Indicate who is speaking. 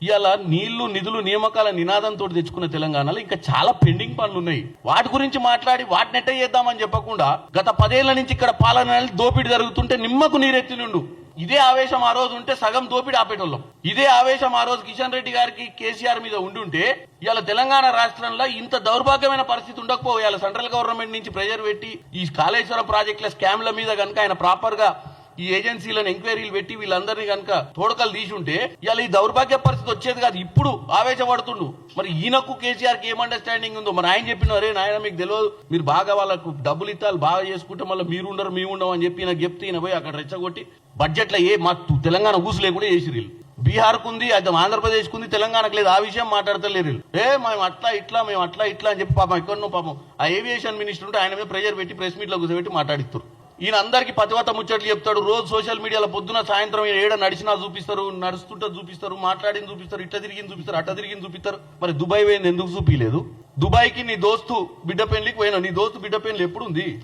Speaker 1: ఇవాళ నీళ్లు నిధులు నియామకాల నినాదంతో తెచ్చుకున్న తెలంగాణలో ఇంకా చాలా పెండింగ్ పనులు ఉన్నాయి. వాటి గురించి మాట్లాడి వాటిని ఎట్ట చేద్దామని చెప్పకుండా గత 10 ఏళ్ల నుంచి ఇక్కడ పాలన దోపిడీ జరుగుతుంటే నిమ్మకు నీరెత్తి నుండు. ఇదే ఆవేశం ఆ రోజు ఉంటే సగం దోపిడీ ఆపేటోళ్ళం. ఇదే ఆవేశం ఆ రోజు కిషన్ రెడ్డి గారికి కేసీఆర్ మీద ఉండుంటే ఇవాళ తెలంగాణ రాష్ట్రంలో ఇంత దౌర్భాగ్యమైన పరిస్థితి ఉండకపో. ఇవాళ సెంట్రల్ గవర్నమెంట్ నుంచి ప్రెజర్ పెట్టి ఈ కాళేశ్వరం ప్రాజెక్టుల స్కామ్ల మీద కనుక ఆయన ప్రాపర్ గా ఈ ఏజెన్సీలను ఎంక్వైరీలు పెట్టి వీళ్ళందరినీ కనుక తోడకలు తీసుంటే ఇవాళ ఈ దౌర్భాగ్య పరిస్థితి వచ్చేది కాదు. ఇప్పుడు ఆవేశపడుతుండు. మరి ఈయనకు కేసీఆర్ కి ఏం అండర్స్టాండింగ్ ఉందో మరి ఆయన చెప్పిన అరే నాయన మీకు తెలియదు, మీరు బాగా వాళ్ళకు డబ్బులు ఇస్తాలు బాగా చేసుకుంటే మళ్ళీ మీరు ఉండరు మేము ఉండవు అని చెప్పి నాకు చెప్తే ఈయన పోయి అక్కడ రెచ్చగొట్టి బడ్జెట్లో మా తెలంగాణ ఊసులే కూడా చేసిరు. బీహార్కు ఉంది, అది ఆంధ్రప్రదేశ్ కు ఉంది, తెలంగాణకు లేదు. ఆ విషయం మాట్లాడతలేరు. మేము అట్లా ఇట్లా మేము అట్లా ఇట్లా అని చెప్పి పాపం ఎక్కడనో పాపం ఆ ఏవియేషన్ మినిస్టర్ ఉంటే ఆయన మీద ప్రెజర్ పెట్టి ప్రెస్ మీట్ లో కూర్చోబెట్టి మాట్లాడిస్తారు. ఈయన అందరికి పతివత ముచ్చట్లు చెప్తాడు. రోజు సోషల్ మీడియాలో పొద్దున సాయంత్రం ఏడ నడిచినా చూపిస్తారు, నడుస్తుంటే చూపిస్తారు, మాట్లాడింది చూపిస్తారు, ఇట్ట తిరిగింది చూపిస్తారు, అట్ట తిరిగింది చూపిస్తారు. మరి దుబాయ్ పోయింది ఎందుకు చూపించలేదు? దుబాయ్కి నీ దోస్తు బిడ్డ పెళ్లికి పోయినా, నీ దోస్తు బిడ్డ పెళ్లి ఎప్పుడు ఉంది?